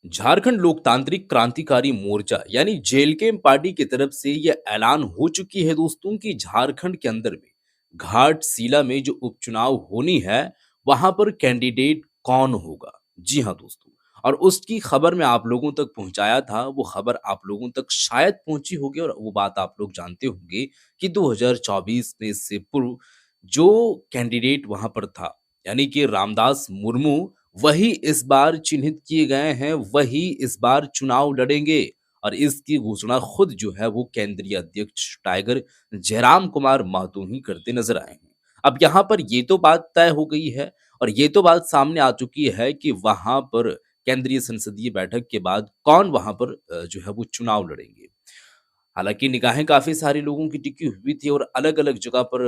झारखंड लोकतांत्रिक क्रांतिकारी मोर्चा यानी जेलकेम पार्टी की तरफ से यह ऐलान हो चुकी है दोस्तों कि झारखंड के अंदर में घाटशिला में जो उपचुनाव होनी है वहां पर कैंडिडेट कौन होगा। जी हाँ दोस्तों, और उसकी खबर मैं आप लोगों तक पहुंचाया था। वो खबर आप लोगों तक शायद पहुंची होगी और वो बात आप लोग जानते होंगे कि 2024 में इससे पूर्व जो कैंडिडेट वहां पर था यानी कि रामदास मुर्मू, वही इस बार चिन्हित किए गए हैं, वही इस बार चुनाव लड़ेंगे। और इसकी घोषणा खुद जो है वो केंद्रीय अध्यक्ष टाइगर जयराम कुमार महतो ही करते नजर आए हैं। अब यहाँ पर ये तो बात तय हो गई है और ये तो बात सामने आ चुकी है कि वहां पर केंद्रीय संसदीय बैठक के बाद कौन वहां पर जो है वो चुनाव लड़ेंगे। हालांकि निगाहें काफी सारे लोगों की टिकी हुई थी और अलग अलग जगह पर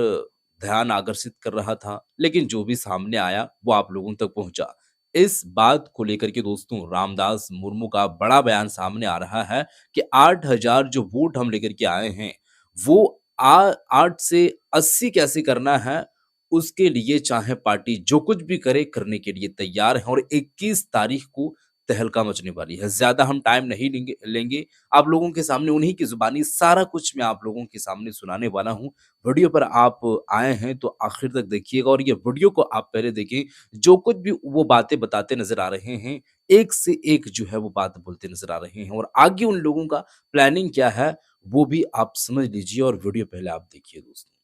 ध्यान आकर्षित कर रहा था, लेकिन जो भी सामने आया वो आप लोगों तक पहुंचा। इस बात को लेकर के दोस्तों रामदास मुर्मू का बड़ा बयान सामने आ रहा है कि 8,000 जो वोट हम लेकर के आए हैं वो 8 से 80 कैसे करना है, उसके लिए चाहे पार्टी जो कुछ भी करे करने के लिए तैयार है। और 21 तारीख को तहलका मचने वाली है। ज्यादा हम टाइम नहीं लेंगे, आप लोगों के सामने उन्हीं की जुबानी सारा कुछ मैं आप लोगों के सामने सुनाने वाला हूँ। वीडियो पर आप आए हैं तो आखिर तक देखिएगा और ये वीडियो को आप पहले देखें। जो कुछ भी वो बातें बताते नज़र आ रहे हैं, एक से एक जो है वो बात बोलते नज़र आ रहे हैं और आगे उन लोगों का प्लानिंग क्या है, वो भी आप समझ लीजिए और वीडियो पहले आप देखिए दोस्तों।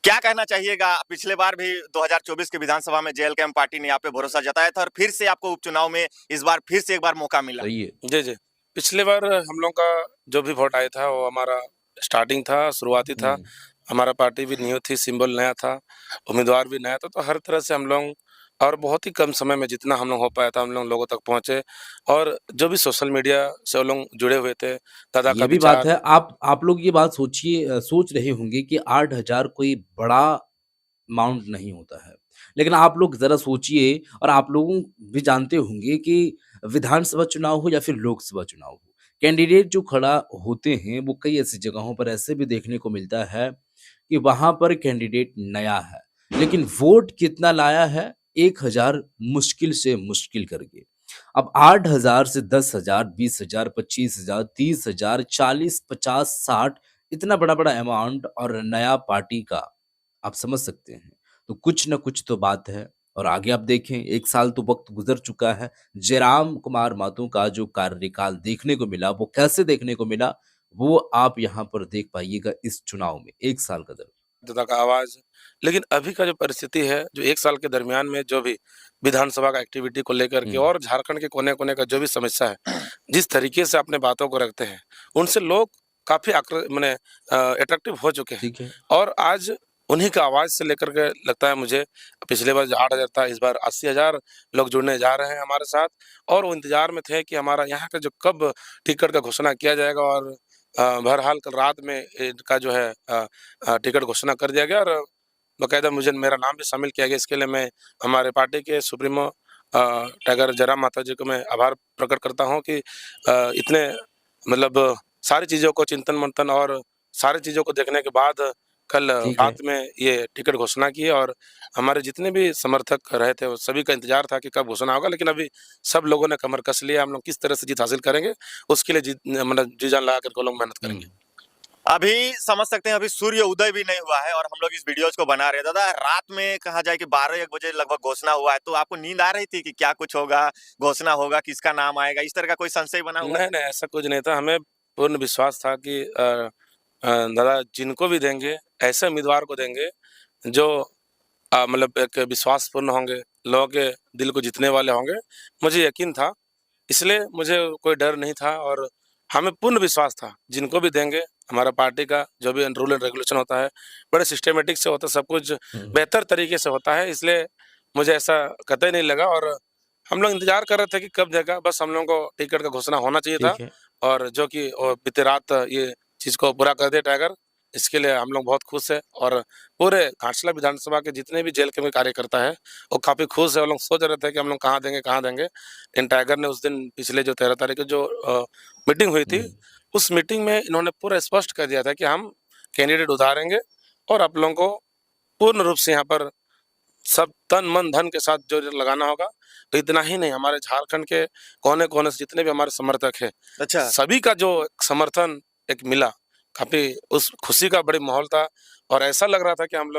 क्या कहना चाहिएगा? पिछले बार भी 2024 के विधानसभा में जेएलकेएम पार्टी ने आप पे भरोसा जताया था और फिर से आपको उपचुनाव में इस बार फिर से एक बार मौका मिला। सही है। जी, जी। पिछली बार हम लोग का जो भी वोट आया था वो हमारा स्टार्टिंग था, शुरुआती था। हुँ। हमारा पार्टी भी न्यू थी, सिंबल नया था, उम्मीदवार भी नया था, तो हर तरह से हम लोग और बहुत ही कम समय में जितना हम लोग हो पाया था, हम लोग लोगों तक पहुँचे और जो भी सोशल मीडिया से वो लोग जुड़े हुए थे, दादा का ये भी बात विचार। है। आप लोग ये बात सोचिए, सोच रहे होंगे कि 8,000 कोई बड़ा अमाउंट नहीं होता है। लेकिन आप लोग ज़रा सोचिए और आप लोगों भी जानते होंगे कि विधानसभा चुनाव हो या फिर लोकसभा चुनाव हो, कैंडिडेट जो खड़ा होते हैं, वो कई ऐसी जगहों पर ऐसे भी देखने को मिलता है कि वहाँ पर कैंडिडेट नया है, लेकिन वोट कितना लाया है? 1,000 मुश्किल से मुश्किल करके। अब 8,000 से 10,000, 20,000, 25,000, 30,000, 40, 50, 60 इतना बड़ा-बड़ा अमाउंट और नया पार्टी का, आप समझ सकते हैं। तो कुछ न कुछ तो बात है और आगे आप देखें 1 साल तो वक़्त गुज़र चुका है। जयराम कुमार महतो का जो कार्यकाल देखने को मिला, वो कैसे देखने को मिला, वो आप यहाँ पर देख पाइएगा इस चुनाव में 1 साल का दर। दादा का आवाज़। लेकिन अभी का जो परिस्थिति है, जो 1 साल के दरमियान में जो भी विधानसभा का एक्टिविटी को लेकर के हुँ, और झारखंड के कोने-कोने का जो भी समस्या है, जिस तरीके से अपने बातों को रखते हैं, उनसे लोग काफ़ी अट्रैक्टिव हो चुके हैं। ठीक है। और आज उन्हीं का आवाज़ से लेकर के लगता है मुझे, पिछले बार जो 8,000 था, इस बार 80,000 लोग जुड़ने जा रहे हैं हमारे साथ और वो इंतज़ार में थे कि हमारा यहाँ का जो कब टिकट का घोषणा किया जाएगा और बहरहाल कल रात में इनका जो है टिकट घोषणा कर दिया गया और बाकायदा मुझे मेरा नाम भी शामिल किया गया। इसके लिए मैं हमारे पार्टी के सुप्रीमो टाइगर जयराम माता जी को मैं आभार प्रकट करता हूँ कि इतने मतलब सारी चीज़ों को चिंतन-मंथन और सारी चीज़ों को देखने के बाद कल ठीक है। रात में ये टिकट घोषणा की और हमारे जितने भी समर्थक रहे थे, वो सभी का इंतज़ार था कि कब घोषणा होगा, लेकिन अभी सब लोगों ने कमर कस लिया। हम लोग किस तरह से जीत हासिल करेंगे, उसके लिए मतलब जी-जान लगा कर के लोग मेहनत हुँ। करेंगे। अभी समझ सकते हैं, अभी सूर्य उदय भी नहीं हुआ है और हम लोग इस वीडियोज को बना रहे हैं। दादा, रात में कहा जाए कि 12-1 बजे लगभग घोषणा हुआ है, तो आपको नींद आ रही थी कि क्या कुछ होगा, घोषणा होगा, किसका नाम आएगा, इस तरह का कोई संशय बना हुआ नहीं, था? नहीं, ऐसा कुछ नहीं था। हमें पूर्ण विश्वास था कि दादा जिनको भी देंगे, ऐसे उम्मीदवार को देंगे जो मतलब एक विश्वासपूर्ण होंगे, लोगों के दिल को जीतने वाले होंगे। मुझे यकीन था, इसलिए मुझे कोई डर नहीं था और हमें पूर्ण विश्वास था, जिनको भी देंगे, हमारा पार्टी का जो भी रूल एंड रेगुलेशन होता है, बड़े सिस्टमैटिक से होता है, सब कुछ हुँ। बेहतर तरीके से होता है, इसलिए मुझे ऐसा कतई नहीं लगा और हम लोग इंतज़ार कर रहे थे कि कब देगा, बस हम लोगों को टिकट का घोषणा होना चाहिए था ठीक है। और जो कि बीती रात ये चीज़ को पूरा कर दिया टाइगर, इसके लिए हम लोग बहुत खुश हैं और पूरे घाटशिला विधानसभा के जितने भी जेल के में कार्यकर्ता हैं, वो काफ़ी खुश हैं। वो लोग सोच रहे थे कि हम लोग कहाँ देंगे, कहाँ देंगे? लेकिन टाइगर ने उस दिन पिछले जो 13 तारीख को जो मीटिंग हुई हुँ। थी, उस मीटिंग में इन्होंने पूरा स्पष्ट कर दिया था कि हम कैंडिडेट उतारेंगे और आप लोगों को पूर्ण रूप से यहाँ पर सब तन मन धन के साथ जो लगाना होगा। तो इतना ही नहीं, हमारे झारखंड के कोने-कोने से जितने भी हमारे समर्थक हैं, अच्छा। सभी का जो समर्थन एक मिला, काफ़ी उस खुशी का बड़ी माहौल था और ऐसा लग रहा था कि हम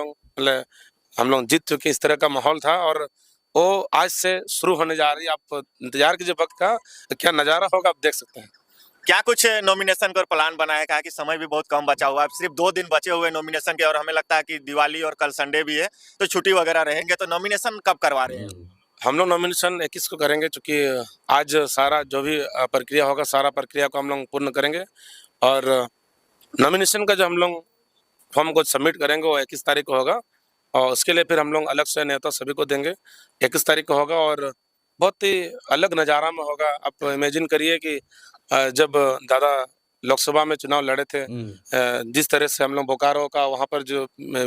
लोग जीत चुके, इस तरह का माहौल था और वो आज से शुरू होने जा रही है। आप इंतज़ार कीजिए वक़्त का, तो क्या नज़ारा होगा आप देख सकते हैं। क्या कुछ नॉमिनेशन का प्लान बना है? कहा कि समय भी बहुत कम बचा हुआ है, सिर्फ 2 दिन बचे हुए हैं नॉमिनेशन के और हमें लगता है कि दिवाली और कल संडे भी है, तो छुट्टी वगैरह रहेंगे, तो नॉमिनेशन कब करवा रहे हैं? हम लोग नॉमिनेशन 21 को करेंगे, चूँकि आज सारा जो भी प्रक्रिया होगा, सारा प्रक्रिया को हम लोग पूर्ण करेंगे और नॉमिनेशन का जो हम लोग फॉर्म को सबमिट करेंगे वो 21 तारीख को होगा और उसके लिए फिर हम लोग अलग से न्योता सभी को देंगे। 21 तारीख को होगा और बहुत ही अलग नज़ारा में होगा। आप इमेजिन करिए कि जब दादा लोकसभा में चुनाव लड़े थे, जिस तरह से हम लोग बोकारो का वहाँ पर जो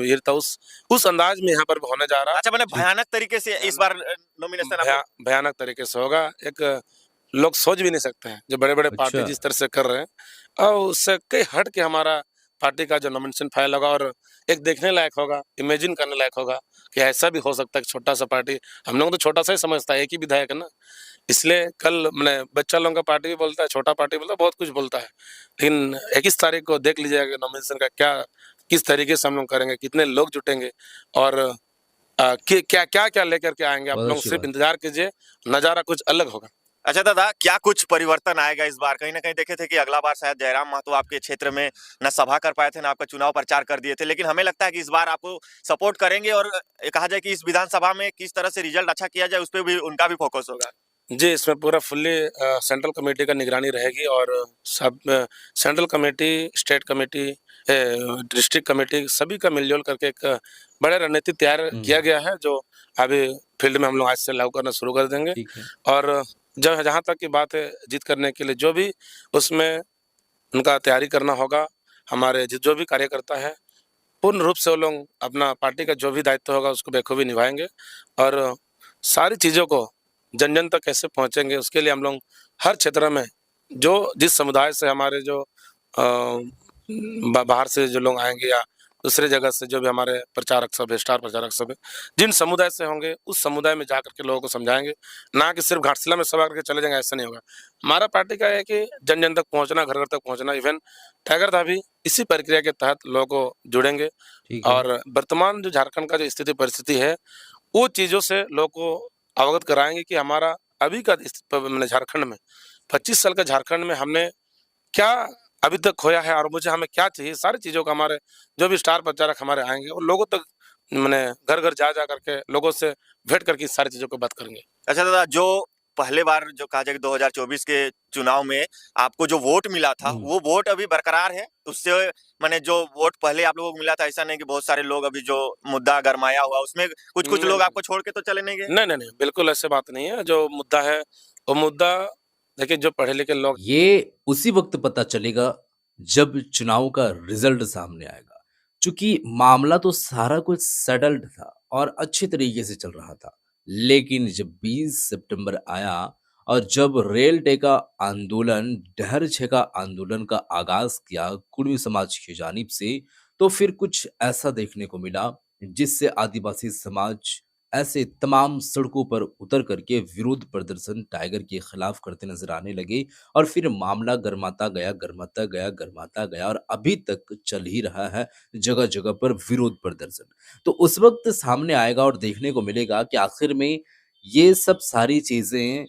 ये था उस अंदाज में यहाँ पर भी होने जा रहा है। अच्छा, मैंने भयानक तरीके से इस बार नॉमिनेशन भयानक तरीके से होगा। एक लोग सोच भी नहीं सकते हैं, जो बड़े-बड़े पार्टी अच्छा। जिस तरह से कर रहे हैं और उससे कई हट के हमारा पार्टी का जो नॉमिनेशन फाइल होगा और एक देखने लायक होगा, इमेजिन करने लायक होगा कि ऐसा भी हो सकता है कि छोटा-सा पार्टी, हम लोग तो छोटा-सा ही समझता है, एक ही विधायक है ना। इसलिए कल मैंने बच्चा लोगों का पार्टी भी बोलता है, छोटा पार्टी बोलता है, बहुत कुछ बोलता है। लेकिन 21 तारीख को देख लीजिएगा नॉमिनेशन का किस तरीके से हम लोग करेंगे, कितने लोग जुटेंगे और क्या-क्या लेकर के आएँगे, आप बहुत लोग अच्छी सिर्फ बात। इंतज़ार कीजिए, नज़ारा कुछ अलग होगा। अच्छा दादा, क्या कुछ परिवर्तन आएगा इस बार? कहीं न कहीं देखे थे कि अगला बार शायद जयराम महतो आपके क्षेत्र में ना सभा कर पाए थे, ना आपका चुनाव प्रचार कर दिए थे। लेकिन हमें लगता है कि इस बार आपको सपोर्ट करेंगे और कहा जाए कि इस विधानसभा में किस तरह से रिजल्ट अच्छा किया जाए, उस पे भी उनका भी फोकस होगा। जी, इसमें पूरा फुल्ली सेंट्रल कमेटी का निगरानी रहेगी और सब central committee, state committee, district committee सभी का मिल-जुल करके एक बड़ा रणनीति तैयार किया गया है, जो अभी फील्ड में हम लोग आज से लागू करना शुरू कर देंगे। ठीक है। और जहाँ तक की बात है जीत करने के लिए जो भी उसमें उनका तैयारी करना होगा, हमारे जो भी कार्यकर्ता हैं, पूर्ण रूप से वो लोग अपना पार्टी का जो भी दायित्व होगा उसको बखूबी निभाएँगे और सारी चीज़ों को जन-जन तक कैसे पहुँचेंगे उसके लिए हम लोग हर क्षेत्र में जो जिस समुदाय से हमारे जो बाहर से जो लोग आएँगे या दूसरे जगह से जो भी हमारे प्रचारक सब है, स्टार प्रचारक सब है, जिन समुदाय से होंगे उस समुदाय में जाकर के लोगों को समझाएँगे, ना कि सिर्फ घाटशिला में सभा करके चले जाएँगे, ऐसा नहीं होगा। हमारा पार्टी का है कि जन-जन तक पहुँचना, घर-घर तक पहुँचना। इवन टाइगर था भी इसी प्रक्रिया के तहत लोगों को जुड़ेंगे ठीक है। और वर्तमान जो झारखंड का जो स्थिति परिस्थिति है, वो चीज़ों से लोगों को अवगत कराएँगे कि हमारा अभी का माने झारखंड में 25 साल का झारखंड में हमने क्या अभी तक खोया है और मुझे हमें क्या चाहिए, सारी चीज़ों का हमारे जो भी स्टार प्रचारक हमारे आएँगे और लोगों तक माने घर-घर जा करके लोगों से भेंट करके इस सारी चीज़ों को बात करेंगे। अच्छा दादा, जो पहले बार जो कहा जाए कि 2024 के चुनाव में आपको जो वोट मिला था, वो वोट अभी बरकरार है? उससे माने जो वोट पहले आप लोगों को मिला था, ऐसा नहीं कि बहुत सारे लोग अभी जो मुद्दा गरमाया हुआ, उसमें कुछ-कुछ नहीं, लोग नहीं। आपको छोड़ के तो चले नहीं गए? नहीं, बिल्कुल ऐसी बात नहीं है। जो मुद्दा है, वो मुद्दा देखिए जो पढ़े-लिखे लोग ये उसी वक्त पता चलेगा जब चुनाव का रिजल्ट सामने आएगा। चूँकि मामला तो सारा कुछ सेटल्ड था और अच्छे तरीके से चल रहा था। लेकिन जब 20 सितंबर आया और जब रेल टेका आंदोलन, डहर छेका आंदोलन का आगाज़ किया कुर्मी समाज की जानिब से, तो फिर कुछ ऐसा देखने को मिला जिससे आदिवासी समाज ऐसे तमाम सड़कों पर उतर करके विरोध प्रदर्शन टाइगर के खिलाफ करते नजर आने लगे और फिर मामला गरमाता गया, गरमाता गया, गरमाता गया और अभी तक चल ही रहा है जगह-जगह पर विरोध प्रदर्शन। तो उस वक़्त सामने आएगा और देखने को मिलेगा कि आखिर में ये सब सारी चीज़ें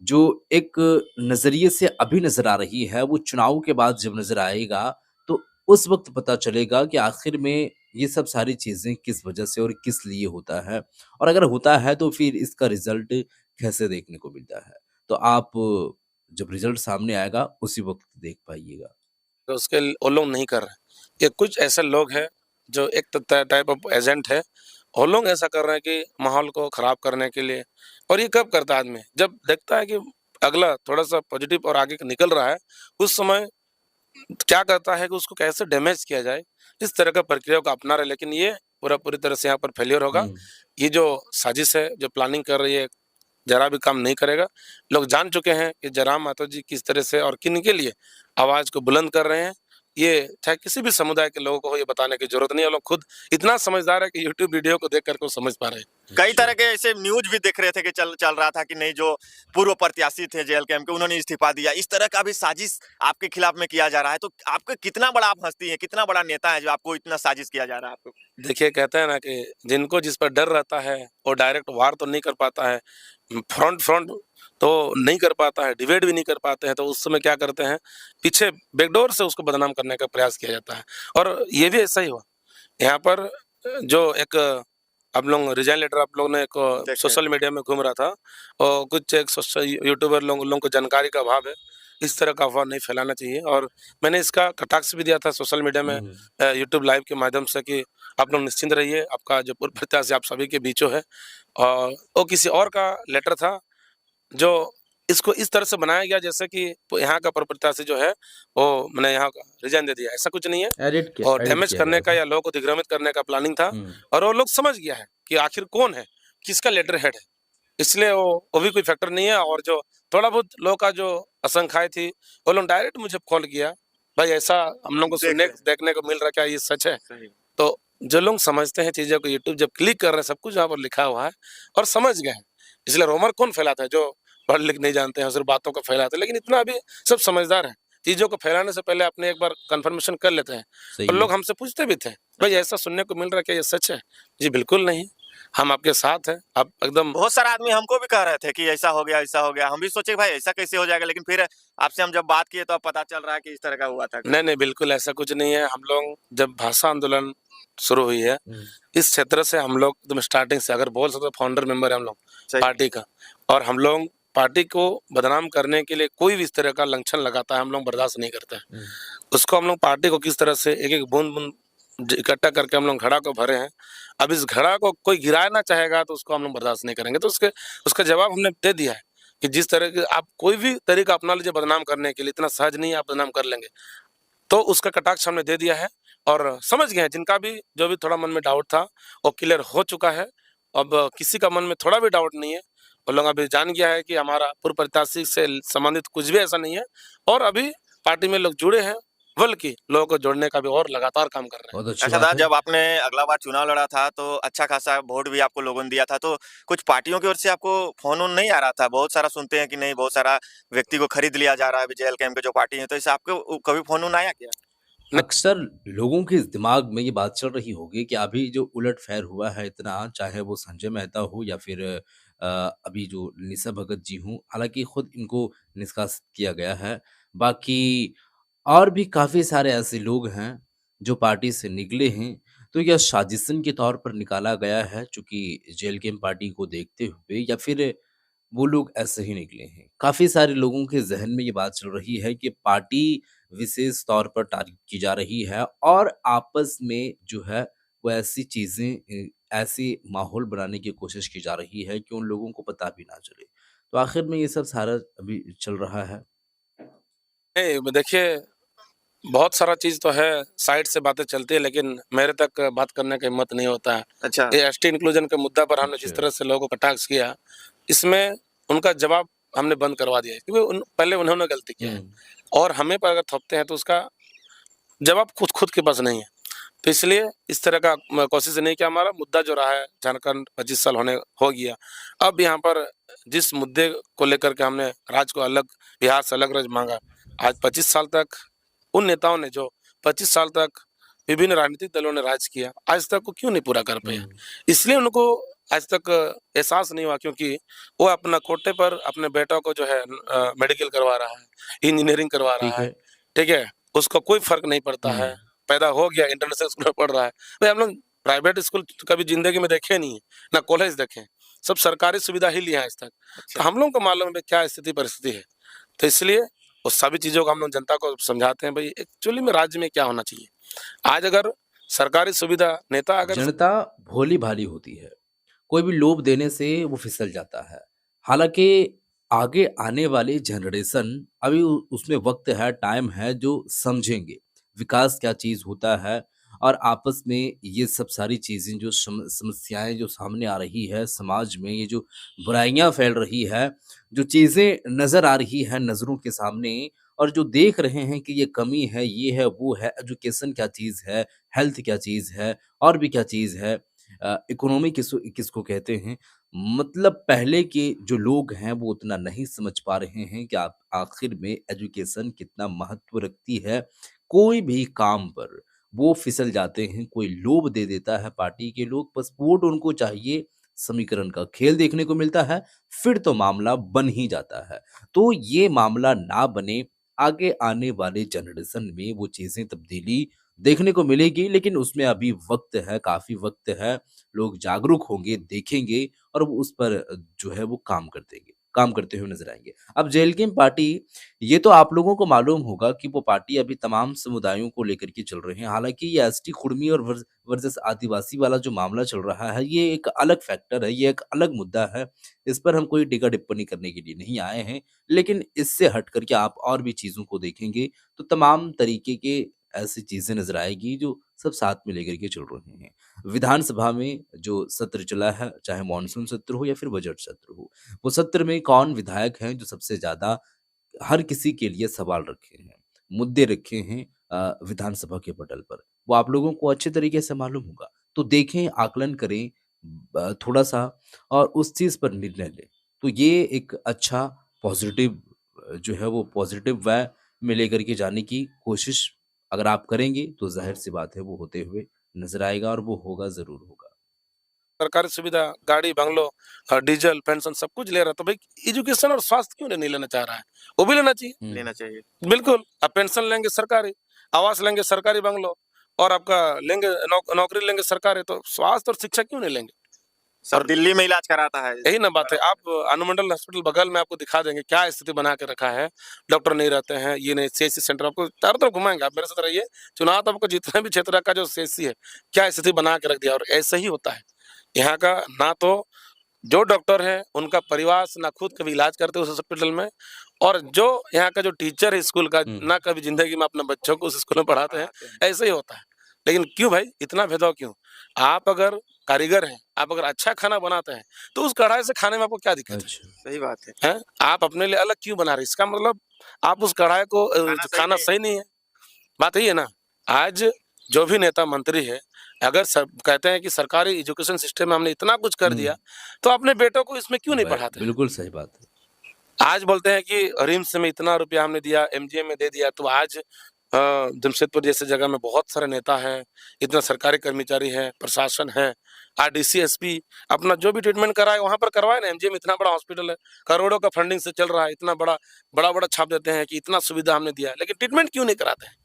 जो एक नज़रिए से अभी नज़र आ रही है, वो चुनाव के बाद जब नज़र आएगा, तो उस वक़्त पता चलेगा कि आखिर में ये सब सारी चीज़ें किस वजह से और किस लिए होता है और अगर होता है तो फिर इसका रिज़ल्ट कैसे देखने को मिलता है। तो आप जब रिज़ल्ट सामने आएगा उसी वक़्त देख पाइएगा। तो उसके वो लोग नहीं कर रहे। कि कुछ ऐसे लोग हैं जो एक टाइप ऑफ एजेंट है, वो लोग ऐसा कर रहे हैं कि माहौल को खराब करने के लिए। और ये कब करता है आदमी? जब देखता है कि अगला थोड़ा-सा पॉजिटिव और आगे निकल रहा है, उस समय क्या करता है कि उसको कैसे डैमेज किया जाए, इस तरह का प्रक्रिया को अपना रहे। लेकिन ये पूरी तरह से यहाँ पर फेल्योर होगा। हुँ। ये जो साजिश है, जो प्लानिंग कर रही है, ज़रा भी काम नहीं करेगा। लोग जान चुके हैं कि जयराम माधव जी किस तरह से और किन के लिए आवाज़ को बुलंद कर रहे हैं ये चाहे किसी भी समुदाय के लोगों को हो, ये बताने की जरूरत नहीं है। वो लोग खुद इतना समझदार है कि यूट्यूब वीडियो को देख करके वो समझ पा रहे हैं। कई तरह के ऐसे न्यूज भी देख रहे थे कि चल चल रहा था कि नहीं, जो पूर्व प्रत्याशी थे जेल कैंप के उन्होंने इस्तीफा दिया, इस तरह का भी साजिश आपके खिलाफ में किया जा रहा है। तो आपको कितना बड़ा आप हस्ती हैं, कितना बड़ा नेता है जो आपको इतना साजिश किया जा रहा है आपको? देखिए, कहते हैं ना कि जिनको जिस पर डर रहता है वो डायरेक्ट वार तो नहीं कर पाता है, फ्रंट फ्रंट तो नहीं कर पाता है, डिबेट भी नहीं कर पाते हैं, तो उस समय क्या करते हैं, पीछे बैकडोर से उसको बदनाम करने का प्रयास किया जाता है। और ये भी ऐसा ही हुआ यहाँ पर। जो एक आप लोग रिजाइन लेटर आप लोगों ने एक देखे। सोशल मीडिया में घूम रहा था, और कुछ एक सोशल यूट्यूबर लोगों को जानकारी का अभाव है, इस तरह का अफवाह नहीं फैलाना चाहिए। और मैंने इसका कटाक्ष भी दिया था सोशल मीडिया में, यूट्यूब लाइव के माध्यम से, कि आप लोग निश्चिंत रहिए, आपका जो पूर्व प्रत्याशी आप सभी के बीचों है। और वो किसी और का लेटर था, जो इसको इस तरह से बनाया गया जैसे कि यहाँ का पूर्व प्रत्याशी जो है वो मैंने यहाँ रिजाइन दे दिया, ऐसा कुछ नहीं है। और एडिट डैमेज किया करने गया का था। या लोगों को दिग्भ्रमित करने का प्लानिंग था। हुँ। और वो लोग समझ गया है कि आखिर कौन है, किसका लेटर हेड है, इसलिए वो भी कोई फैक्टर नहीं है। और जो थोड़ा बहुत लोगों का जो आशंकाएं थी, वो लोग डायरेक्ट मुझे कॉल किया, भाई ऐसा हम लोग को सुनने देखने को मिल रहा है, क्या ये सच है? तो जो लोग समझते हैं चीजों को, यूट्यूब जब क्लिक कर रहे हैं सब कुछ यहाँ पर लिखा हुआ है और समझ गए हैं। इसलिए रोमर कौन फैलाता है? जो पढ़ लिख नहीं जानते हैं, सिर्फ बातों को फैलाते हैं। लेकिन इतना अभी सब समझदार है, चीजों को फैलाने से पहले अपने एक बार कंफर्मेशन कर लेते हैं। सही और है। लोग हमसे पूछते भी थे, भाई ऐसा सुनने को मिल रहा है, क्या ये सच है? जी बिल्कुल नहीं, हम आपके साथ हैं। आप एकदम बहुत सारा आदमी हमको भी कह रहे थे कि ऐसा हो गया, ऐसा हो गया। हम भी सोचे भाई ऐसा कैसे हो जाएगा, लेकिन फिर आपसे हम जब बात किए तो अब पता चल रहा है कि इस तरह का हुआ था। नहीं, नहीं, बिल्कुल ऐसा कुछ नहीं है। हम लोग जब भाषा आंदोलन शुरू हुई है, हुँ। इस क्षेत्र से हम लोग एकदम स्टार्टिंग से, अगर बोल सकते, फाउंडर मेंबर है हम लोग सही। पार्टी का। और हम लोग पार्टी को बदनाम करने के लिए कोई भी इस तरह का लंछन लगाता है, हम लोग बर्दाश्त नहीं करते हैं। हुँ। उसको हम लोग पार्टी को किस तरह से एक-एक बूँद-बूँद इकट्ठा करके हम लोग घड़ा को भरे हैं। अब इस घड़ा को कोई गिराना चाहेगा तो उसको हम लोग बर्दाश्त नहीं करेंगे। तो उसका जवाब हमने दे दिया है कि जिस तरह के आप कोई भी तरीका अपना लीजिए बदनाम करने के लिए, इतना सहज नहीं है, आप बदनाम कर लेंगे। तो उसका कटाक्ष हमने दे दिया है और समझ गए हैं, जिनका भी जो भी थोड़ा मन में डाउट था वो क्लियर हो चुका है। अब किसी का मन में थोड़ा भी डाउट नहीं है। वो लोग अभी जान गया है कि हमारा पूर्व प्रत्याशी से संबंधित कुछ भी ऐसा नहीं है। और अभी पार्टी में लोग जुड़े हैं, बल्कि लोगों को जोड़ने का भी और लगातार काम कर रहे हैं। बहुत अच्छी अच्छा बात था, है। जब आपने अगला बार चुनाव लड़ा था तो अच्छा खासा वोट भी आपको लोगों ने दिया था, तो कुछ पार्टियों की ओर से आपको फोन नहीं आ रहा था? बहुत सारा सुनते हैं कि नहीं, बहुत सारा व्यक्ति को खरीद लिया जा रहा है जेल कैंप के जो पार्टी है, तो इससे आपको कभी फोन आया क्या? अक्सर लोगों के दिमाग में ये बात चल रही होगी कि अभी जो उलट-फेर हुआ है इतना, चाहे वो संजय मेहता हो या फिर अभी जो निशा भगत जी हों, हालाँकि खुद इनको निष्कासित किया गया है। बाकी और भी काफ़ी सारे ऐसे लोग हैं जो पार्टी से निकले हैं, तो यह साजिशन के तौर पर निकाला गया है चूँकि जेल कैंप पार्टी को देखते हुए या फिर वो लोग ऐसे ही निकले हैं। काफ़ी सारे लोगों के ज़हन में ये बात चल रही है कि पार्टी विशेष तौर पर टारगेट की जा रही है और आपस में जो है वो ऐसी चीज़ें ऐसी माहौल बनाने की कोशिश की जा रही है कि उन लोगों को पता भी ना चले। तो आखिर में ये सब सारा अभी चल रहा है। नहीं, देखिए, बहुत सारा चीज़ तो है, साइड से बातें चलती है, लेकिन मेरे तक बात करने का हिम्मत नहीं होता है। अच्छा। ये एसटी इंक्लूजन के मुद्दा पर हमने जिस अच्छा। तरह से लोगों को कटाक्ष किया, इसमें उनका जवाब हमने बंद करवा दिया है, क्योंकि पहले उन्होंने गलती किया है हुँ। और हमें पर अगर थोपते हैं तो उसका जवाब खुद के पास नहीं है। तो इसलिए इस तरह का कोशिश नहीं किया। हमारा मुद्दा जो रहा है, झारखंड 25 साल हो गया। अब यहाँ पर जिस मुद्दे को लेकर के हमने राज्य को अलग, बिहार से अलग राज्य मांगा, आज 25 साल तक उन नेताओं ने जो 25 साल तक विभिन्न राजनीतिक दलों ने राज किया, आज तक वो क्यों नहीं पूरा कर पाया? हुँ। इसलिए उनको आज तक एहसास नहीं हुआ, क्योंकि वो अपना कोटे पर अपने बेटों को जो है मेडिकल करवा रहा है, इंजीनियरिंग करवा ठीक रहा है, है। ठीक है? उसको कोई फ़र्क नहीं पड़ता हुँ। है, पैदा हो गया इंटरनेशनल स्कूल में पढ़ रहा है। भाई हम लोग प्राइवेट स्कूल कभी ज़िंदगी में देखे नहीं हैं, ना कॉलेज देखे हैं, सब सरकारी सुविधा ही लिए हैं आज तक। तो हम लोगों को मालूम है भाई क्या स्थिति परिस्थिति है। तो इसलिए वो सभी चीज़ों को हम लोग जनता को समझाते हैं, भाई एक्चुअली में राज्य में क्या होना चाहिए। आज अगर सरकारी सुविधा नेता अगर जनता भोली-भाली होती है। कोई भी लोभ देने से वो फिसल जाता है। हालाँकि आगे आने वाली जनरेशन अभी उ उसमें वक़्त है, टाइम है जो समझेंगे, विकास क्या चीज़ होता है और आपस में ये सब सारी चीज़ें जो समस्याएँ जो सामने आ रही है समाज में, ये जो बुराइयाँ फैल रही है, जो चीज़ें नज़र आ रही हैं नज़रों के सामने और जो देख रहे हैं कि ये कमी है, ये है, वो है, एजुकेशन क्या चीज़ है, हेल्थ क्या चीज़ है और भी क्या चीज़ है, इकोनॉमी किसको कहते हैं। मतलब पहले के जो लोग हैं वो उतना नहीं समझ पा रहे हैं कि आप आखिर में एजुकेशन कितना महत्व रखती है। कोई भी काम पर वो फिसल जाते हैं, कोई लोभ दे देता है पार्टी के लोग, बस वोट उनको चाहिए, समीकरण का खेल देखने को मिलता है, फिर तो मामला बन ही जाता है। तो ये मामला ना बने, आगे आने वाले जनरेशन में वो चीज़ें तब्दीली देखने को मिलेगी, लेकिन उसमें अभी वक़्त है, काफ़ी वक़्त है। लोग जागरूक होंगे, देखेंगे और वो उस पर जो है वो काम करते हुए नज़र आएँगे। अब जेएलकेएम पार्टी, ये तो आप लोगों को मालूम होगा कि वो पार्टी अभी तमाम समुदायों को लेकर के चल रहे हैं। हालाँकि ये एसटी, कुर्मी और वर्सेस आदिवासी वाला जो मामला चल रहा है, ये एक अलग फैक्टर है, ये एक अलग मुद्दा है। इस पर हम कोई टीका-टिप्पणी करने के लिए नहीं आए हैं। लेकिन इससे हट कर के आप और भी चीज़ों को देखेंगे, तो तमाम तरीके के ऐसी चीज़ें नज़र आएगी जो सब साथ में लेकर के चल रहे हैं। विधानसभा में जो सत्र चला है, चाहे मानसून सत्र हो या फिर बजट सत्र हो, वो सत्र में कौन विधायक हैं जो सबसे ज़्यादा हर किसी के लिए सवाल रखे हैं, मुद्दे रखे हैं विधानसभा के पटल पर, वो आप लोगों को अच्छे तरीके से मालूम होगा। तो देखें, आकलन करें थोड़ा-सा और उस चीज़ पर निर्णय लें। तो ये एक अच्छा पॉज़िटिव जो है वो पॉज़िटिव वे में लेकर के जाने की कोशिश अगर आप करेंगे, तो ज़ाहिर-सी बात है वो होते हुए नज़र आएगा और वो होगा, ज़रूर होगा। सरकारी सुविधा, गाड़ी, बंगलो, डीजल, पेंशन सब कुछ ले रहा है, तो भाई एजुकेशन और स्वास्थ्य क्यों नहीं लेना चाह रहा है? वो भी लेना चाहिए। हुँ। लेना चाहिए। बिल्कुल, आप पेंशन लेंगे सरकारी, आवास लेंगे सरकारी बंगलो और आपका लेंगे नौकरी लेंगे सरकारी, तो स्वास्थ्य और शिक्षा क्यों नहीं लेंगे? सब दिल्ली में इलाज कराता है। यही ना बात है। आप अनुमंडल हॉस्पिटल बगल में आपको दिखा देंगे क्या स्थिति बना के रखा है। डॉक्टर नहीं रहते हैं, ये नहीं, सीएचसी सेंटर आपको चारों तरफ घुमाएँगे, आप मेरे साथ रहिए। चुनाव तो आपको जितने भी क्षेत्र का जो सीएचसी है, क्या स्थिति बना के रख दिया और ऐसा ही होता है। यहाँ का ना तो जो डॉक्टर हैं, उनका परिवार ना खुद कभी इलाज करते उस हॉस्पिटल में और जो यहाँ का जो टीचर है स्कूल का, हुँ। ना कभी ज़िंदगी में अपने बच्चों को उस स्कूल में पढ़ाते हैं, पढ़ाते हैं। ऐसे ही होता है। लेकिन क्यों भाई इतना भेदभाव क्यों? आप अगर कारीगर हैं, आप अगर अच्छा खाना बनाते हैं, तो उस कढ़ाई से खाने में आपको क्या दिक्कत है? अच्छा। सही बात है। हैं? आप अपने लिए अलग क्यों बना रहे हैं? इसका मतलब आप उस कढ़ाई को खाना सही खाना नहीं है। सही नहीं है। बात यही है ना। आज जो भी नेता मंत्री है, अगर सब कहते हैं कि सरकारी एजुकेशन सिस्टम में हमने इतना कुछ कर दिया, हुँ। तो अपने बेटों को इसमें क्यों नहीं पढ़ाते हैं? बिल्कुल सही बात है। आज बोलते हैं कि रिम्स में इतना रुपया हमने दिया, एमजीएम में दे दिया, तो आज जमशेदपुर जैसे जगह में बहुत सारे नेता हैं, इतना सरकारी कर्मचारी है, प्रशासन है, आरडीसी, एसपी अपना जो भी ट्रीटमेंट कराए वहाँ पर करवाए ना। एमजीएम इतना बड़ा हॉस्पिटल है, करोड़ों का फंडिंग से चल रहा है, इतना बड़ा-बड़ा छाप देते हैं कि इतना सुविधा हमने दिया है, लेकिन ट्रीटमेंट क्यों नहीं कराते हैं?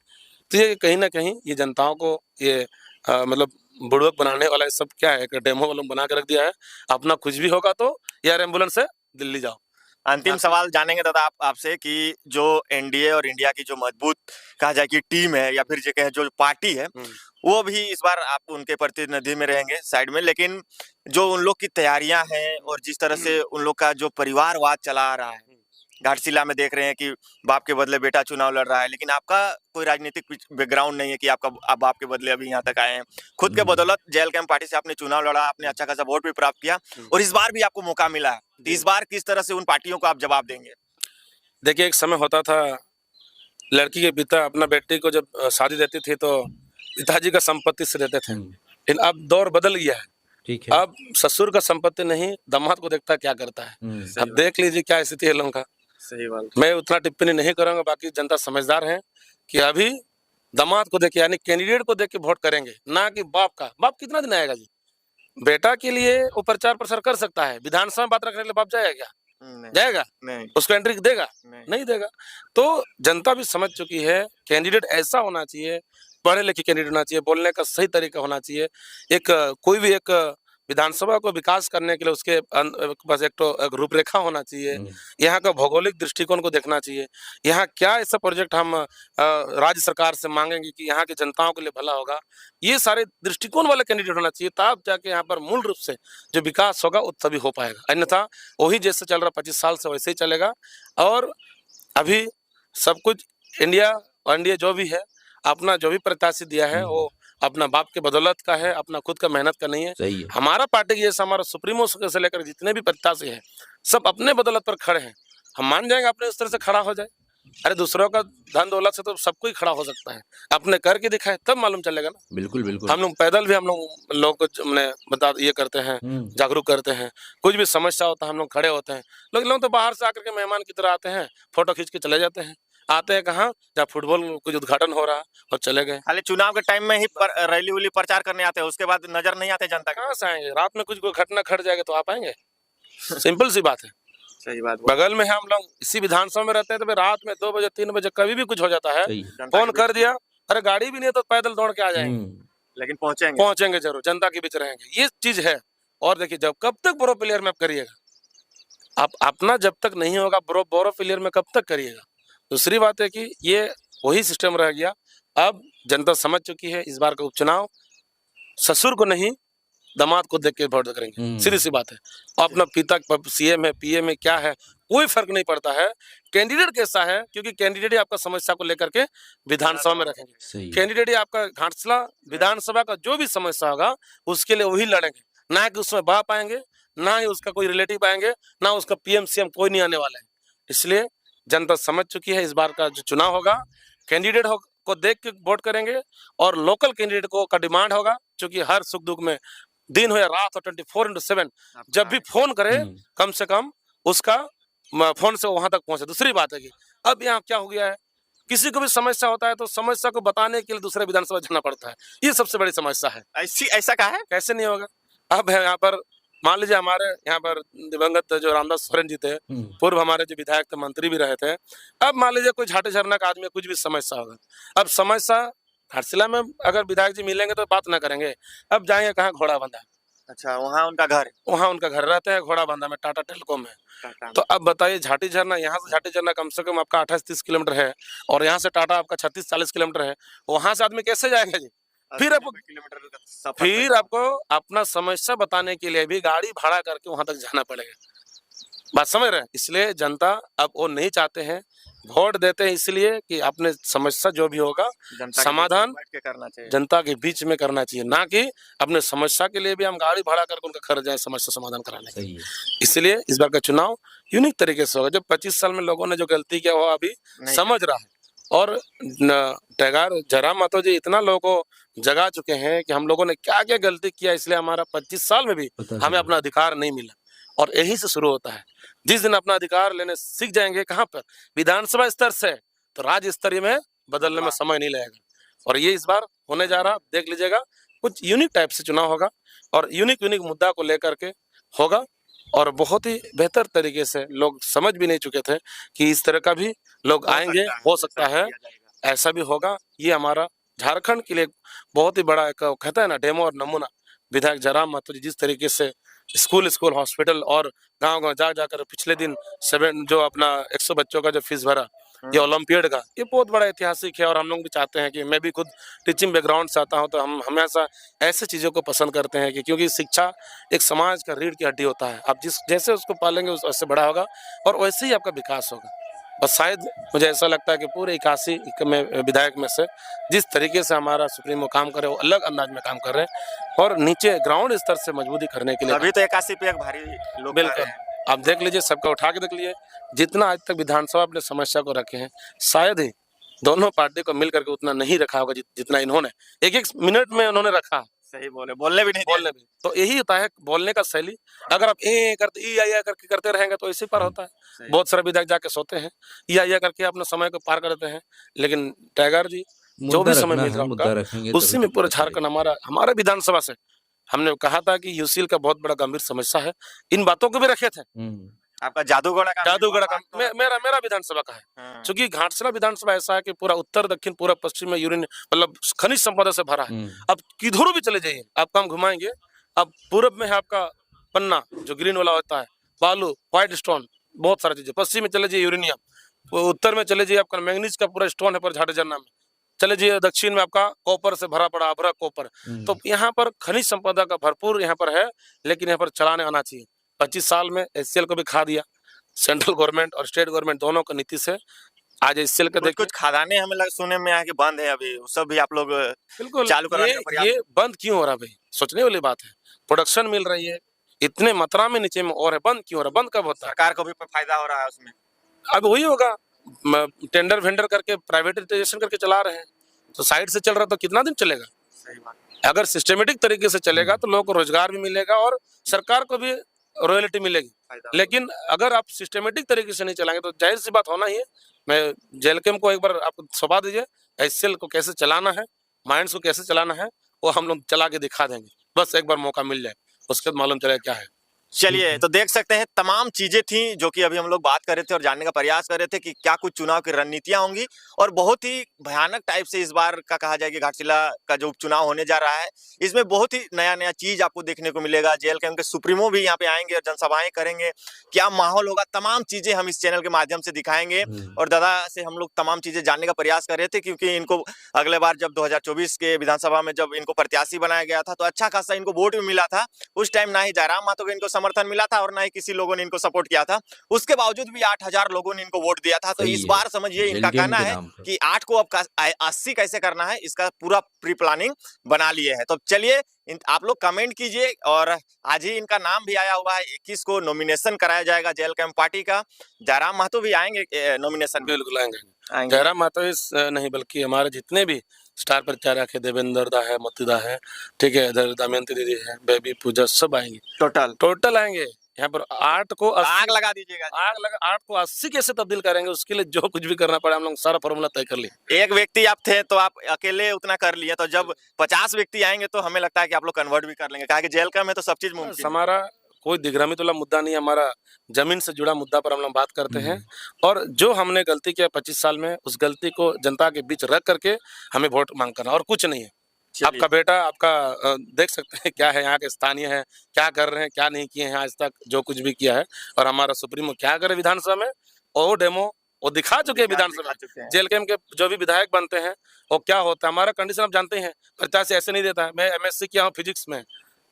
तो ये कहीं न कहीं ये जनताओं को ये मतलब बुड़बक बनाने वाला ये सब क्या है, एक डेमो वालों बना के रख दिया है। अपना कुछ भी होगा तो एयर एम्बुलेंस से दिल्ली जाओ। अंतिम बाकी सवाल जानेंगे दादा आपसे कि जो एनडीए और इंडिया की जो मजबूत कहा जाए कि टीम है या फिर जो कहें जो पार्टी है, हुँ। वो भी इस बार आप उनके प्रतिनिधि में रहेंगे साइड में, लेकिन जो उन लोग की तैयारियां हैं और जिस तरह से उन लोग का जो परिवारवाद चला आ रहा है, घाटशिला में देख रहे हैं कि बाप के बदले बेटा चुनाव लड़ रहा है, लेकिन आपका कोई राजनीतिक बैकग्राउंड नहीं है कि आप बाप के बदले अभी यहाँ तक आए हैं। खुद के हुँ। बदौलत जेएलकेएम पार्टी से आपने चुनाव लड़ा, आपने अच्छा खासा वोट भी प्राप्त किया हुँ। और इस बार भी आपको मौका मिला है। तो इस बार किस तरह से उन पार्टियों को आप जवाब देंगे? देखिए, एक समय होता था, लड़की के पिता अपना बेटी को जब शादी देती थी तो पिताजी का संपत्ति से देते थे। हुँ। लेकिन अब दौर बदल गया है। ठीक है। अब ससुर का संपत्ति नहीं, दामाद को देखता है क्या करता है। हुँ। अब देख लीजिए क्या स्थिति है लोगों का। सही बात। मैं उतना टिप्पणी नहीं करूँगा, बाकी जनता समझदार है कि अभी दामाद को देख के यानी कैंडिडेट को देख के वोट करेंगे, ना कि बाप का। बाप कितना दिन आएगा जी? बेटा के लिए वो प्रचार-प्रसार कर सकता है, विधानसभा में बात रखने के लिए बाप जाएगा क्या? नहीं, जाएगा? नहीं, उसको एंट्री देगा? नहीं। नहीं देगा। तो जनता भी समझ चुकी है, कैंडिडेट ऐसा होना चाहिए, पढ़े-लिखे कैंडिडेट होना चाहिए, बोलने का सही तरीका होना चाहिए। एक कोई भी एक विधानसभा को विकास करने के लिए उसके बस एक तो एक रूपरेखा होना चाहिए। हुँ। यहाँ का भौगोलिक दृष्टिकोण को देखना चाहिए। यहाँ क्या ऐसा प्रोजेक्ट हम राज्य सरकार से माँगेंगे कि यहाँ की जनताओं के लिए भला होगा। ये सारे दृष्टिकोण वाले कैंडिडेट होना चाहिए, तब जाके यहाँ पर मूल रूप से जो विकास होगा वो तभी हो पाएगा। अन्यथा वही जैसे चल रहा 25 साल से वैसे ही चलेगा और अभी सब कुछ इंडिया और एनडीए जो भी है, अपना जो भी प्रत्याशी दिया है हुँ। वो अपना बाप के बदौलत का है, अपना खुद का मेहनत का नहीं है। सही है। हमारा पार्टी की जैसा हमारा सुप्रीमो से लेकर जितने भी प्रत्याशी हैं, सब अपने बदौलत पर खड़े हैं। हम मान जाएँगे अपने उस तरह से खड़ा हो जाए। अरे दूसरों का धन दौलत से तो सब कोई खड़ा हो सकता है, अपने करके दिखाए तब मालूम चलेगा ना। बिल्कुल, बिल्कुल। हम लोग पैदल भी हम लोग को हमने बता ये करते हैं, हुँ, जागरूक करते हैं। कुछ भी समस्या होता है हम लोग खड़े होते हैं। लोग तो बाहर से आकर के मेहमान की तरह आते हैं, फोटो खींच के चले जाते हैं। आते हैं कहाँ? जहाँ फुटबॉल कुछ उद्घाटन हो रहा और चले गए। खाली चुनाव के टाइम में ही रैली उली प्रचार करने आते हैं, उसके बाद नजर नहीं आते जनता के। कहाँ से आएंगे? रात में कुछ कोई घटना घट जाएगा तो आप आएंगे? सिंपल सी बात है। सही बात। बगल में है, हम लोग इसी विधानसभा में रहते हैं, तो फिर रात में 2 बजे 3 बजे कभी भी कुछ हो जाता है, सही है। जनता फोन के कर दिया, अरे गाड़ी भी नहीं है तो पैदल दौड़ के आ जाएंगे। हुँ, लेकिन पहुंचेंगे। पहुंचेंगे जरूर, जनता के बीच रहेंगे, ये चीज है। और देखिए जब कब तक बोरो प्लेयर में आप करिएगा, आप अपना जब तक नहीं होगा बोरो प्लेयर में कब तक करिएगा। दूसरी बात है कि ये वही सिस्टम रह गया। अब जनता समझ चुकी है, इस बार का उपचुनाव ससुर को नहीं दामाद को देख के वोट करेंगे, हुँ। सीधी सी बात है। अपना पिता सीएम है, पीएम है, क्या है, कोई फर्क नहीं पड़ता है, कैंडिडेट कैसा है, क्योंकि कैंडिडेट ही आपका समस्या को लेकर के विधानसभा में रखेंगे। सही है। कैंडिडेट ही आपका घाटसला विधानसभा का जो भी समस्या होगा उसके लिए वही लड़ेंगे, ना कि उसमें बाप आएंगे, ना ही उसका कोई रिलेटिव आएंगे, ना उसका पीएम सीएम कोई नहीं आने वाला है। इसलिए जनता समझ चुकी है, इस बार का जो चुनाव होगा कैंडिडेट को देख के वोट करेंगे। और लोकल कैंडिडेट को का डिमांड होगा, क्योंकि हर सुख दुख में दिन हो या रात हो 24/7 जब भी फोन करे हुँ, कम से कम उसका फोन से वहां तक पहुंचे। दूसरी बात है कि अब यहाँ क्या हो गया है, किसी को भी समस्या होता है तो समस्या को बताने के लिए दूसरे विधानसभा जाना पड़ता है, ये सबसे बड़ी समस्या है। ऐसा क्या है? कैसे नहीं होगा? अब है यहाँ पर, मान लीजिए हमारे यहाँ पर दिवंगत जो रामदास सोरेन जी थे, हुँ, पूर्व हमारे जो विधायक थे, मंत्री भी रहे थे। अब मान लीजिए कोई झाटे झरना का आदमी है, कुछ भी समस्या होगा, अब समस्या घाटशिला में अगर विधायक जी मिलेंगे तो बात ना करेंगे, अब जाएंगे कहाँ? घोड़ाबंधा। अच्छा, वहाँ उनका घर है। वहाँ उनका घर रहते हैं घोड़ाबंधा में, टाटा टेलीकॉम है। टाटा तो अब बताइए झाटी झरना, यहाँ से झाटी झरना कम से कम आपका 28-30 किलोमीटर है, और यहाँ से टाटा आपका 36-40 किलोमीटर है। वहां से आदमी कैसे जाएगा जी? में फिर आपको 80-90 किलोमीटर का सफर फिर तय है। आपको अपना समस्या बताने के लिए भी गाड़ी भाड़ा करके वहां तक जाना पड़ेगा। बात समझ रहे हैं? इसलिए जनता अब वो नहीं चाहते हैं, वोट देते हैं इसलिए कि अपने समस्या जो भी होगा जनता के बीच में समाधान बैठ के करना चाहिए। जनता के बीच में करना चाहिए, ना कि अपने समस्या के लिए भी हम गाड़ी भाड़ा करके उनका घर जाए समस्या समाधान कराने के लिए। सही है। इसलिए इस बार का चुनाव यूनिक तरीके से होगा। जब 25 साल में लोगों ने जो गलती किया वो अभी नहीं समझ रहा है। और टैगार जयराम मातो जी इतना लोगों को जगा चुके हैं कि हम लोगों ने क्या क्या गलती किया, इसलिए हमारा 25 साल में भी पता हमें चला। अपना अधिकार नहीं मिला। और यहीं से शुरू होता है, जिस दिन अपना अधिकार लेने सीख जाएंगे, कहाँ पर? विधानसभा स्तर से, तो राज्य स्तरीय में बदलने में समय नहीं लगेगा। और ये इस बार होने जा रहा, देख लीजिएगा, कुछ यूनिक टाइप से चुनाव होगा और यूनिक मुद्दा को लेकर के होगा। और बहुत ही बेहतर तरीके से लोग समझ भी नहीं चुके थे कि इस तरह का भी लोग आएंगे, हो सकता है ऐसा भी होगा। ये हमारा झारखंड के लिए बहुत ही बड़ा एक कहता है ना डेमो और नमूना। विधायक जयराम मातो जी जिस तरीके से स्कूल हॉस्पिटल और गांव जा जाकर पिछले दिन जो अपना 100 बच्चों का जो फीस भरा, ये ओलंपियाड का, ये बहुत बड़ा ऐतिहासिक है। और हम लोग भी चाहते हैं कि, मैं भी खुद टीचिंग बैकग्राउंड से आता हूँ, तो हम हमेशा ऐसे चीज़ों को पसंद करते हैं कि क्योंकि शिक्षा एक समाज का रीढ़ की हड्डी होता है। आप जैसे उसको पालेंगे वैसे बड़ा होगा और वैसे ही आपका विकास होगा। बस शायद मुझे ऐसा लगता है कि पूरे 81 में विधायक में से जिस तरीके से हमारा सुप्रीमो काम करे, वो अलग अंदाज में काम कर रहे हैं और नीचे ग्राउंड स्तर से मजबूती करने के लिए। अभी तो 81 पे एक भारी लोग बिल्कुल, आप देख लीजिए, सबका उठा के देख लीजिए, जितना आज तक विधानसभा अपने समस्या को रखे हैं, शायद ही दोनों पार्टी को मिल करके उतना नहीं रखा होगा जितना इन्होंने 1-1 मिनट में उन्होंने रखा। सही बोले, बोलने भी नहीं बोलने भी तो यही होता है बोलने का शैली। अगर आप ए करते ई आई करके करते रहेंगे तो इसी पर होता है। बहुत सारे विधायक जाके सोते हैं, ई आई करके अपना समय को पार कर देते हैं। लेकिन टाइगर जी जो मुद्दा भी समय रखना मिल है, रहा मुद्दा होगा रखेंगे उसी तभी में तो पूरा पता चलेगा। झारखंड हमारा विधानसभा से हमने कहा था कि यूसीएल का बहुत बड़ा गंभीर समस्या है। इन बातों को भी रखे थे। हुँ, आपका जादूगढ़ का मेरा विधानसभा का है, हाँ। क्योंकि घाटशिला विधानसभा ऐसा है कि पूरा उत्तर दक्षिण पूरा पश्चिम में यूरेनियम मतलब खनिज संपदा से भरा है। हुँ, अब किधर भी चले जाइए आपको हम घुमाएंगे। अब पूरब में है आपका पन्ना जो ग्रीन वाला होता है, बालू, व्हाइट स्टोन, बहुत सारी चीजें। पश्चिम में चले जाइए यूरेनियम, उत्तर में चले जाइए आपका मैंगनीज का पूरा स्टोन है पर झाटे झरना में। चले जाइए दक्षिण में आपका कॉपर से भरा पड़ा अभ्रक कॉपर। हुँ, तो यहाँ पर खनिज संपदा का भरपूर यहाँ पर है, लेकिन यहाँ पर चलाने आना चाहिए। 25 साल में एचसीएल को भी खा दिया। सेंट्रल गवर्नमेंट और स्टेट गवर्नमेंट दोनों की नीति से आज एचसीएल का कुछ खदानें हमें सुनने में आया कि बंद है अभी, वो सब भी आप लोग बिल्कुल चालू कराने का प्रयास। ये बंद क्यों हो रहा भाई? सोचने वाली बात है। प्रोडक्शन मिल रही है इतने मात्रा में नीचे में और है, बंद क्यों हो रहा? बंद कब होता है? सरकार को भी फायदा हो रहा है उसमें। अब वही होगा, टेंडर वेंडर करके प्राइवेटाइजेशन करके चला रहे हैं, तो साइड से चल रहा तो कितना दिन चलेगा। सही बात। अगर सिस्टमेटिक तरीके से चलेगा तो लोगों को रोजगार भी मिलेगा और सरकार को भी रॉयल्टी मिलेगी। फायदा। लेकिन अगर आप सिस्टमेटिक तरीके से नहीं चलाएंगे तो जाहिर सी बात होना ही है। मैं जेलकेम को एक बार आप सौंपा दीजिए, एचसीएल को कैसे चलाना है, माइंस को कैसे चलाना है, वो हम लोग चला के दिखा देंगे। बस एक बार मौका मिल जाए, उसके बाद मालूम चलेगा क्या है। चलिए, तो देख सकते हैं तमाम चीजें थी जो कि अभी हम लोग बात कर रहे थे और जानने का प्रयास कर रहे थे कि क्या कुछ चुनाव की रणनीतियां होंगी, और बहुत ही भयानक टाइप से इस बार का कहा जाए कि घाटशिला का जो उपचुनाव होने जा रहा है, इसमें बहुत ही नया नया चीज आपको देखने को मिलेगा। जेएलकेएम के सुप्रीमो भी यहाँ पे आएंगे और जनसभाएं करेंगे, क्या माहौल होगा, तमाम चीजें हम इस चैनल के माध्यम से दिखाएंगे। और दादा से हम लोग तमाम चीजें जानने का प्रयास कर रहे थे, क्योंकि इनको अगले बार जब 2024 के विधानसभा में जब इनको प्रत्याशी बनाया गया था तो अच्छा खासा इनको वोट भी मिला था। उस टाइम ना ही जयराम महतो को इनको समर्थन मिला था और ना ही किसी लोगों ने इनको सपोर्ट किया था। उसके बावजूद भी 8000 लोगों ने इनको वोट दिया था। तो सही इस है। बार समझिए इनका जेलकेम कहना के है नाम पर। कि 8 को अब 80 कैसे करना है, इसका पूरा प्री प्लानिंग बना लिए है। तो चलिए आप लोग कमेंट कीजिए, और आज ही इनका नाम भी आया हुआ है, 21 को नॉमिनेशन कराया जाएगा जेएलकेएम पार्टी का। जयराम महतो भी आएंगे नॉमिनेशन में? बिल्कुल आएंगे। आएंगे। जयराम महतो इस नहीं बल्कि हमारे जितने भी स्टार प्रचारक है, देवेंद्र दा है, मोतीदा है, ठीक है, इधर दमयंती दीदी है, बेबी पूजा, सब आएंगे, टोटल आएंगे। यहाँ पर 8 को 80 आग लगा दीजिएगा जी। आग लगा 8 को 80 कैसे तब्दील करेंगे, उसके लिए जो कुछ भी करना पड़ा हम लोग सारा फॉर्मूला तय कर लिए। एक व्यक्ति आप थे तो आप अकेले उतना कर लिए, तो जब 50 व्यक्ति आएंगे तो हमें लगता है कि आप लोग कन्वर्ट भी कर लेंगे, कहा कि जेएलकेएम में तो सब चीज बस मुमकिन है। हमारा कोई दिग्भ्रमित वाला मुद्दा नहीं है, हमारा जमीन से जुड़ा मुद्दा पर हम लोग बात करते हैं। और जो हमने गलती किया 25 साल में, उस गलती को जनता के बीच रख करके हमें वोट मांग करना, और कुछ नहीं है। आपका बेटा आपका देख सकते हैं क्या है, यहाँ के स्थानीय है, क्या कर रहे हैं, क्या नहीं किए हैं आज तक, जो कुछ भी किया है। और हमारा सुप्रीमो क्या करे विधानसभा में, वो डेमो वो दिखा चुके हैं विधानसभा में। जेएलकेएम के जो भी विधायक बनते हैं वो क्या होता है, हमारा कंडीशन आप जानते हैं, प्रत्याशी ऐसे नहीं देता है। मैं एमएससी किया हूँ फिजिक्स में,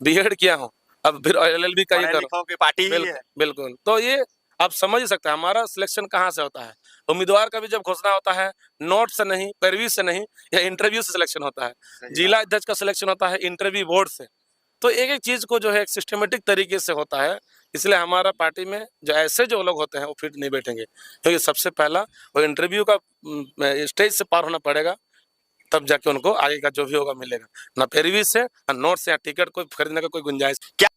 बीएड किया हूँ, अब फिर एलएलबी का ही करो। पार्टी ही है। बिल्कुल, तो ये आप समझ ही सकते हैं हमारा सिलेक्शन कहाँ से होता है। उम्मीदवार का भी जब घोषणा होता है, नोट से नहीं, पैरवी से नहीं, या इंटरव्यू से सिलेक्शन होता है। जिला अध्यक्ष का सिलेक्शन होता है इंटरव्यू बोर्ड से। तो एक एक चीज को जो है एक सिस्टमेटिक तरीके से होता है, इसलिए हमारा पार्टी में जो ऐसे जो लोग होते हैं वो फिट नहीं बैठेंगे, क्योंकि सबसे पहला वो इंटरव्यू का स्टेज से पार होना पड़ेगा, तब जाके उनको आगे का जो भी होगा मिलेगा। ना पैरवी से, ना नोट से, या टिकट कोई खरीदने का कोई गुंजाइश।